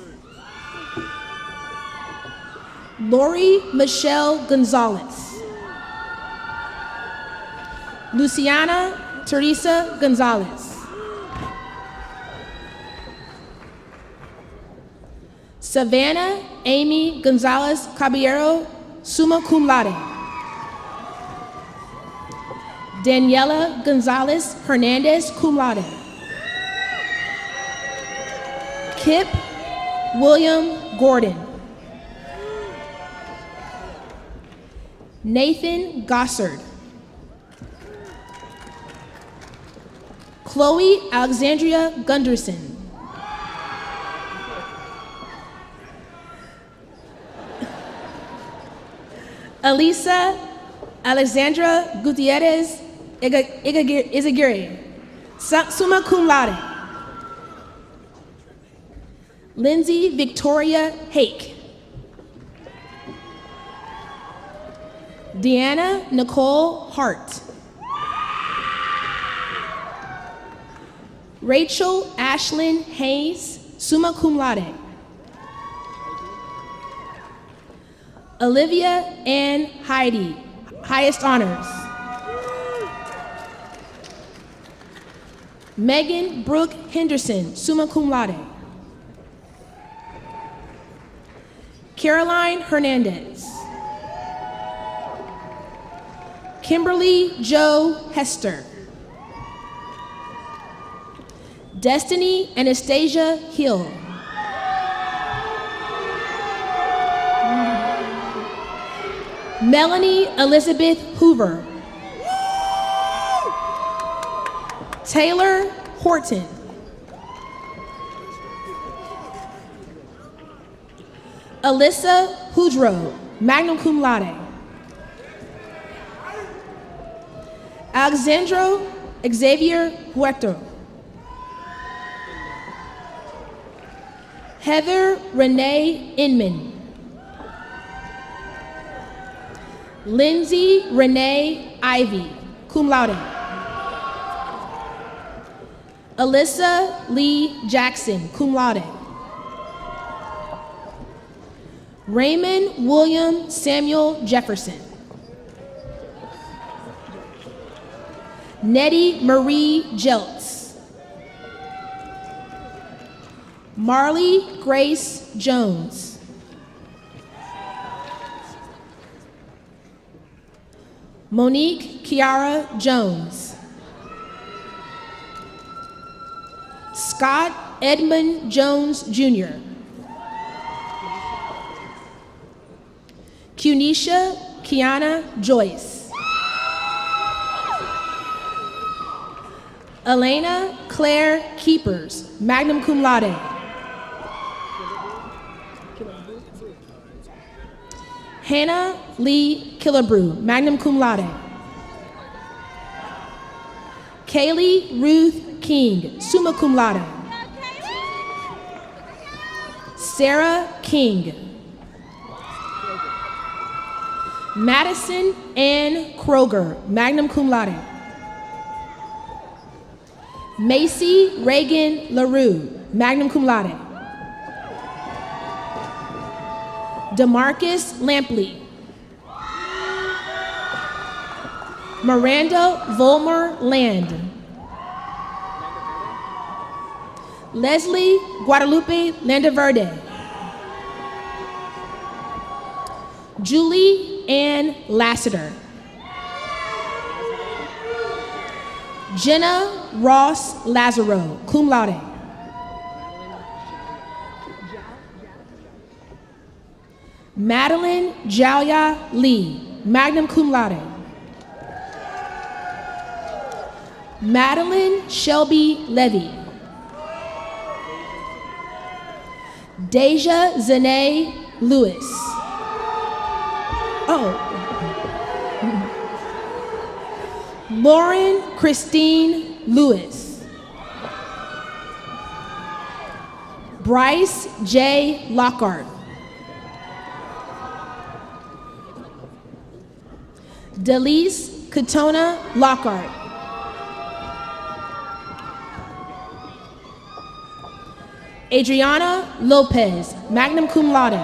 Lori Michelle Gonzalez. Luciana Teresa Gonzalez. Savannah Amy Gonzalez Caballero, summa cum laude. Daniela Gonzalez Hernandez, cum laude. Kip William Gordon. Nathan Gossard. Chloe Alexandria Gunderson. Elisa Alexandra Gutierrez Izaguirre, summa cum laude. Lindsay Victoria Hake. Deanna Nicole Hart. Rachel Ashlyn Hayes, summa cum laude. Olivia Ann Heidi, highest honors. Megan Brooke Henderson, summa cum laude. Caroline Hernandez. Kimberly Jo Hester. Destiny Anastasia Hill. Melanie Elizabeth Hoover. Taylor Horton. Alyssa Hudro, magna cum laude. Alexandro Xavier Huerto. Heather Renee Inman. Lindsay Renee Ivy, cum laude. Alyssa Lee Jackson, cum laude. Raymond William Samuel Jefferson. Nettie Marie Jeltz. Marley Grace Jones. Monique Kiara Jones. Scott Edmund Jones Jr. Cunisha Kiana Joyce. Elena Claire Keepers, magna cum laude. Hannah Lee Killebrew, magna cum laude. Kaylee Ruth King, summa cum laude. Sarah King. Madison Ann Kroger, magna cum laude. Macy Reagan LaRue, magna cum laude. DeMarcus Lampley. Miranda Volmer Land. Leslie Guadalupe Landaverde. Julie Ann Lassiter. Jenna Ross Lazaro, cum laude. Madeline Jalya Lee, magna cum laude. Madeline Shelby Levy. Deja Zanae Lewis. Lauren Christine Lewis. Bryce J. Lockhart. Delise Katona Lockhart. Adriana Lopez, magna cum laude.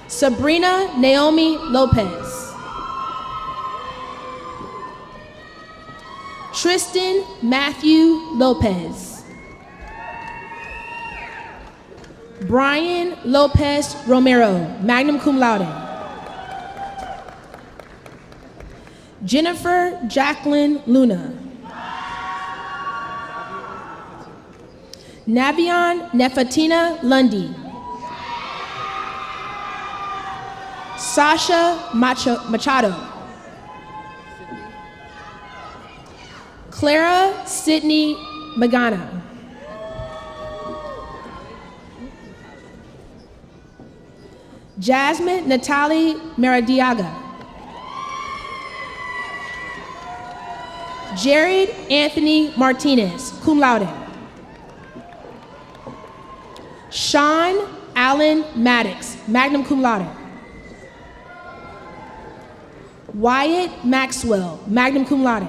Sabrina Naomi Lopez. Tristan Matthew Lopez. Brian Lopez Romero, magna cum laude. Jennifer Jacqueline Luna. Navion Nefatina Lundy. Sasha Machado. Clara Sydney Magana. Jasmine Natalie Maradiaga. Jared Anthony Martinez, cum laude. Sean Allen Maddox, magna cum laude. Wyatt Maxwell, magna cum laude.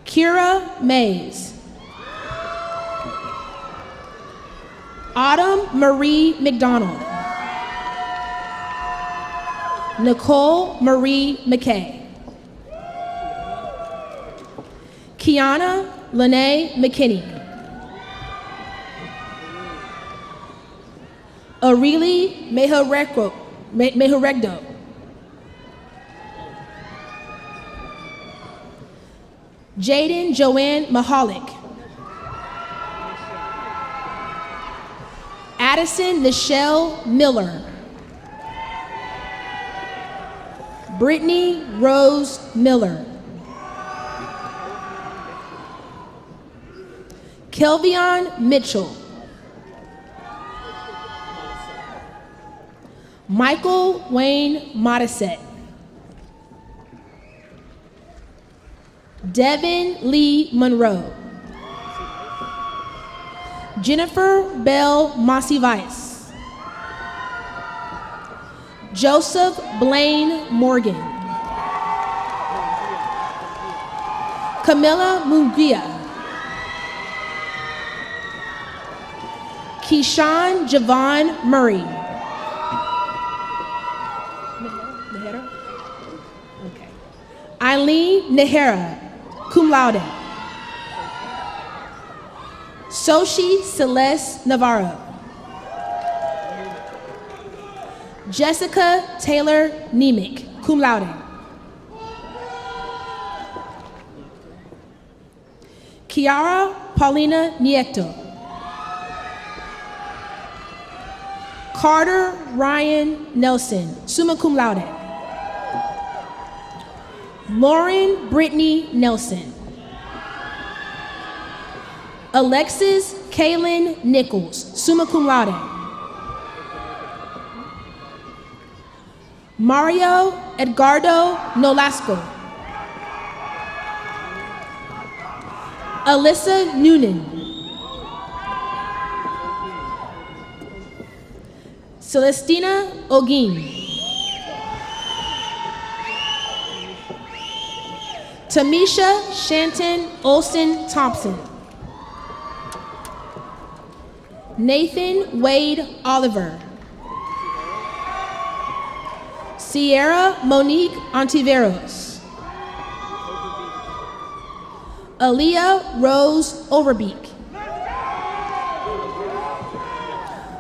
Kira Mays. Autumn Marie McDonald. Nicole Marie McKay. Kiana Lene McKinney. Aurelie Mejoregdo. Jaden Joanne Mahalik. Addison Nichelle Miller. Brittany Rose Miller. Kelvion Mitchell. Michael Wayne Modisette. Devin Lee Monroe. Jennifer Bell Masivice. Joseph Blaine Morgan. Camilla Munguia. Keyshawn Javon Murray. Okay. Eileen Nehera, cum laude. Soshi Celeste Navarro. Jessica Taylor Nemick, cum laude. Kiara Paulina Nieto. Carter Ryan Nelson, summa cum laude. Lauren Brittany Nelson. Alexis Kaylin Nichols, summa cum laude. Mario Edgardo Nolasco. Alyssa Noonan. Celestina Ogin. Tamisha Shanton Olsen Thompson. Nathan Wade Oliver. Sierra Monique Ontiveros. Aaliyah Rose Overbeek.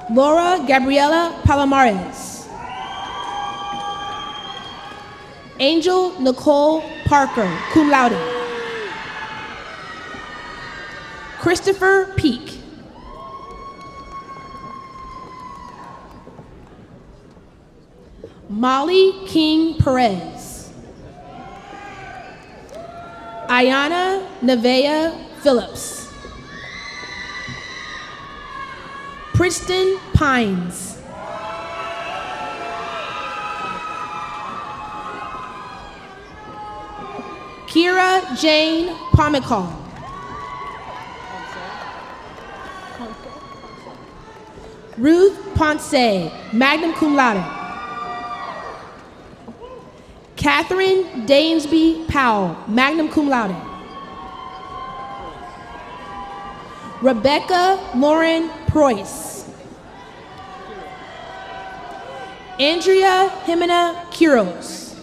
Laura Gabriela Palomares. Angel Nicole Parker, cum laude. Christopher Peak. Molly King Perez. Ayana Nevea Phillips. Priston Pines. Kira Jane Pomicall. Ruth Ponce, magna cum laude. Catherine Danesby Powell, magna cum laude. Rebecca Lauren Preuss. Andrea Jimena Quiros.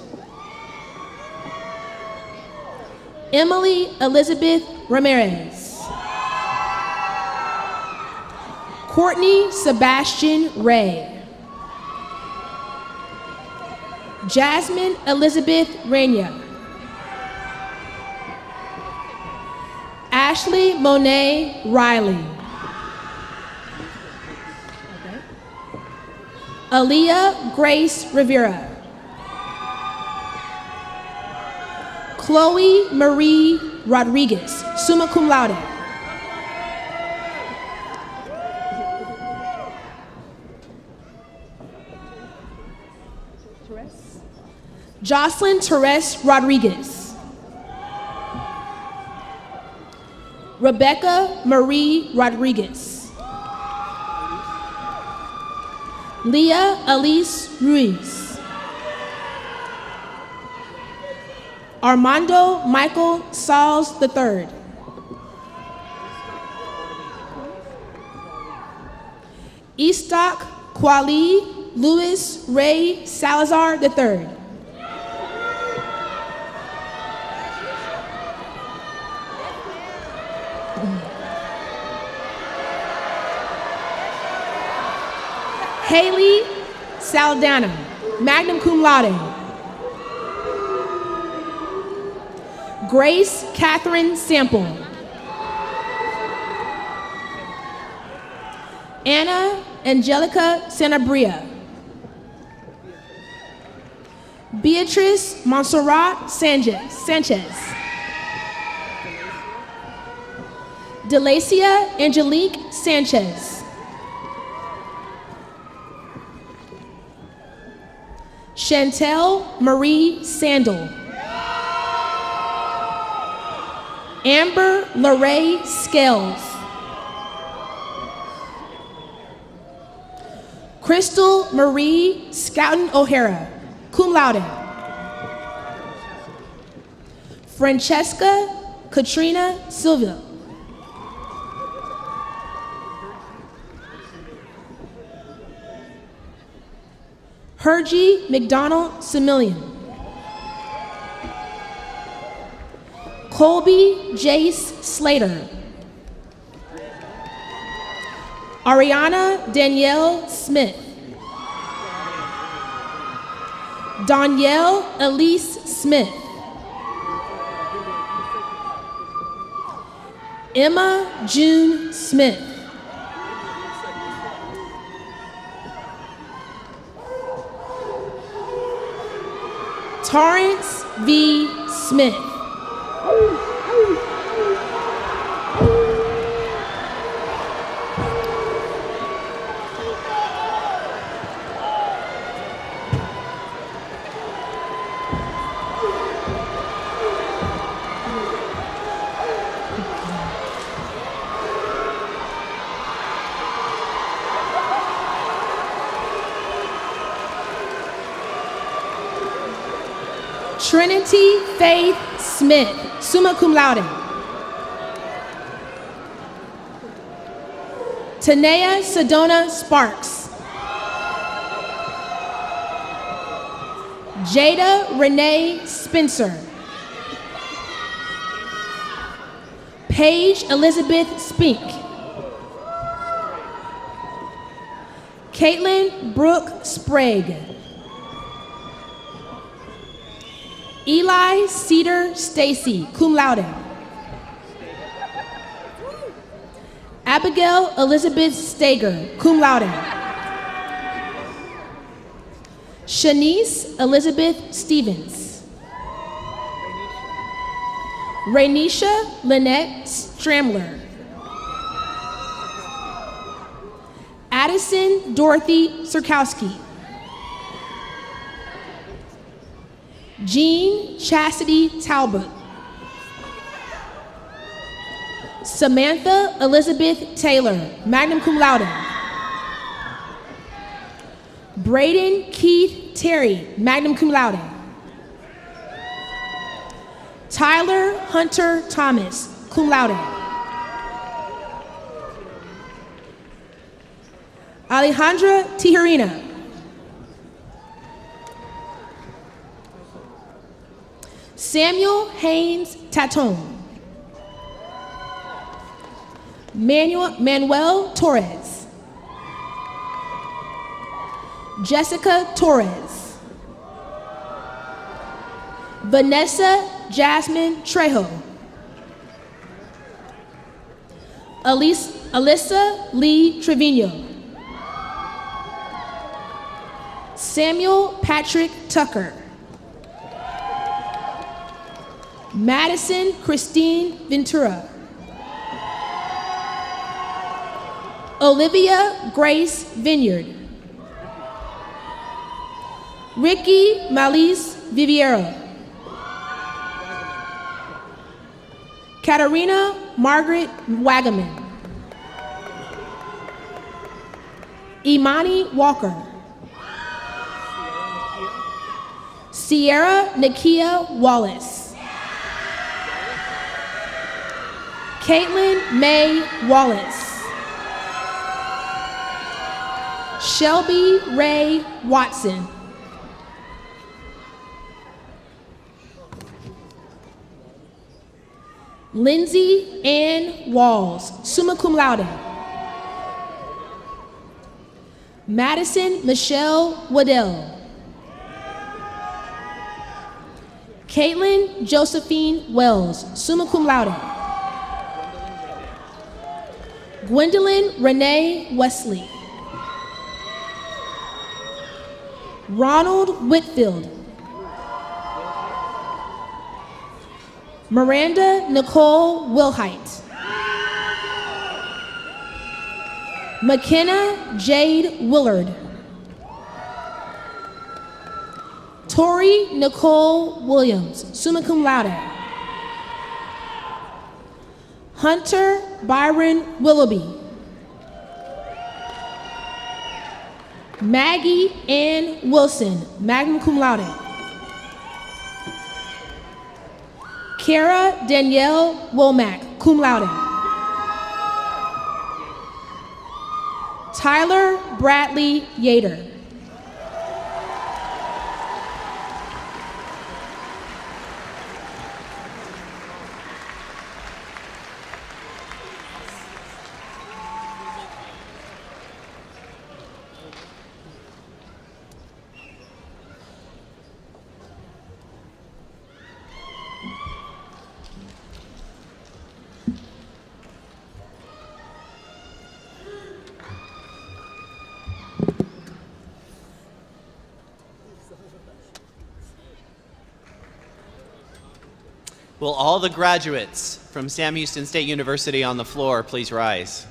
Emily Elizabeth Ramirez. Courtney Sebastian Ray. Jasmine Elizabeth Rania. Ashley Monet Riley. Aaliyah Grace Rivera. Chloe Marie Rodriguez, summa cum laude. Jocelyn Therese Rodriguez. Rebecca Marie Rodriguez. Leah Elise Ruiz. Armando Michael Sauls III. Estoc Kwali Louis Ray Salazar III. Haley Saldana, magna cum laude. Grace Catherine Sample. Anna Angelica Sanabria. Beatrice Montserrat Sanchez. Delacia Angelique Sanchez. Chantel Marie Sandel. Amber Lorraine Scales. Crystal Marie Scouten O'Hara, cum laude. Francesca Katrina Silva. Hergie McDonald Similian. Colby Jace Slater. Ariana Danielle Smith. Danielle Elise Smith. Emma June Smith. Torrance V. Smith. Trinity Faith Smith, summa cum laude. Tanea Sedona Sparks. Jada Renee Spencer. Paige Elizabeth Spink. Caitlin Brooke Sprague. Eli Cedar Stacy, cum laude. Abigail Elizabeth Stager, cum laude. Shanice Elizabeth Stevens. Rainisha Lynette Stramler. Addison Dorothy Sirkowski. Jean Chastity Talbot. Samantha Elizabeth Taylor, magna cum laude. Braden Keith Terry, magna cum laude. Tyler Hunter Thomas, cum laude. Alejandra Tijerina. Samuel Haynes Taton. Manuel Torres. Jessica Torres. Vanessa Jasmine Trejo. Alyssa Lee Trevino. Samuel Patrick Tucker. Madison Christine Ventura. Olivia Grace Vineyard. Ricky Malise Viviero. Katarina Margaret Wagaman. Imani Walker. Sierra Nakia Wallace. Caitlin May Wallace. Shelby Ray Watson. Lindsay Ann Walls, summa cum laude. Madison Michelle Waddell. Caitlin Josephine Wells, summa cum laude. Gwendolyn Renee Wesley. Ronald Whitfield. Miranda Nicole Wilhite. McKenna Jade Willard. Tori Nicole Williams, summa cum laude. Hunter Byron Willoughby. Maggie Ann Wilson, magna cum laude. Kara Danielle Womack, cum laude. Tyler Bradley Yater. Will all the graduates from Sam Houston State University on the floor please rise?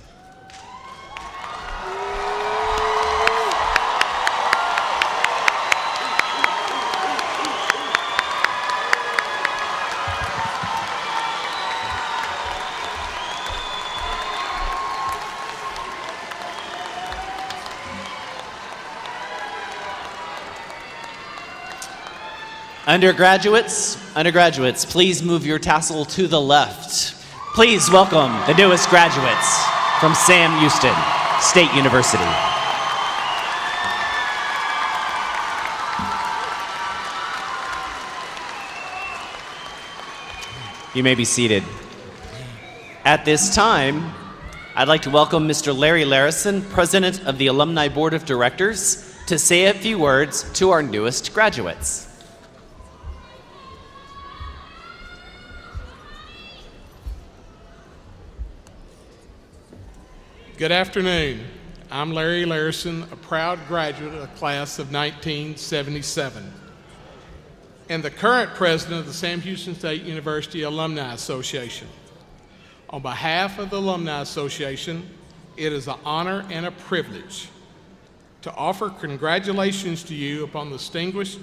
Undergraduates, please move your tassel to the left. Please welcome the newest graduates from Sam Houston State University. You may be seated. At this time, I'd like to welcome Mr. Larry Larison, President of the Alumni Board of Directors, to say a few words to our newest graduates. Good afternoon. I'm Larry Larison, a proud graduate of the class of 1977, and the current president of the Sam Houston State University Alumni Association. On behalf of the Alumni Association, it is an honor and a privilege to offer congratulations to you upon the distinguished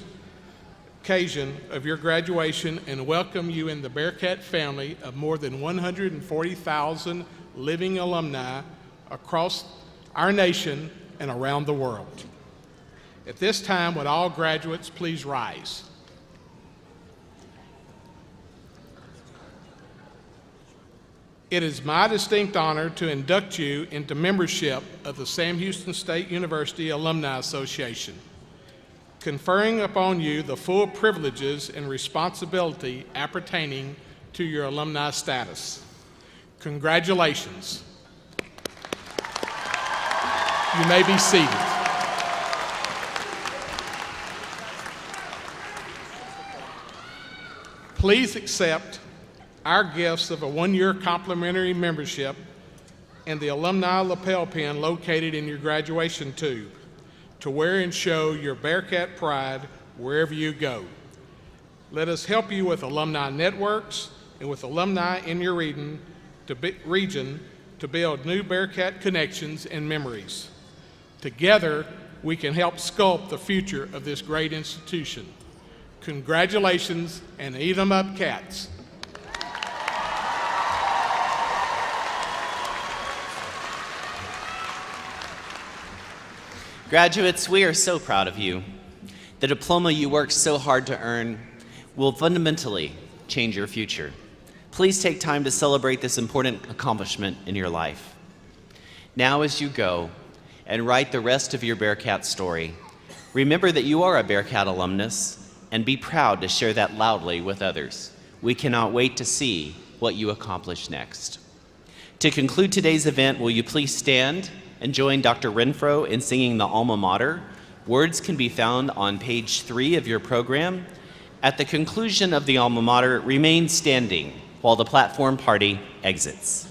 occasion of your graduation and welcome you in the Bearcat family of more than 140,000 living alumni across our nation and around the world. At this time, would all graduates please rise? It is my distinct honor to induct you into membership of the Sam Houston State University Alumni Association, conferring upon you the full privileges and responsibility appertaining to your alumni status. Congratulations. You may be seated. Please accept our gifts of a one-year complimentary membership and the alumni lapel pin located in your graduation tube to wear and show your Bearcat pride wherever you go. Let us help you with alumni networks and with alumni in your region to build new Bearcat connections and memories. Together, we can help sculpt the future of this great institution. Congratulations, and eat 'em up, cats. Graduates, we are so proud of you. The diploma you worked so hard to earn will fundamentally change your future. Please take time to celebrate this important accomplishment in your life. Now, as you go and write the rest of your Bearcat story, remember that you are a Bearcat alumnus and be proud to share that loudly with others. We cannot wait to see what you accomplish next. To conclude today's event, will you please stand and join Dr. Renfro in singing the Alma Mater? Words can be found on page 3 of your program. At the conclusion of the Alma Mater, remain standing while the platform party exits.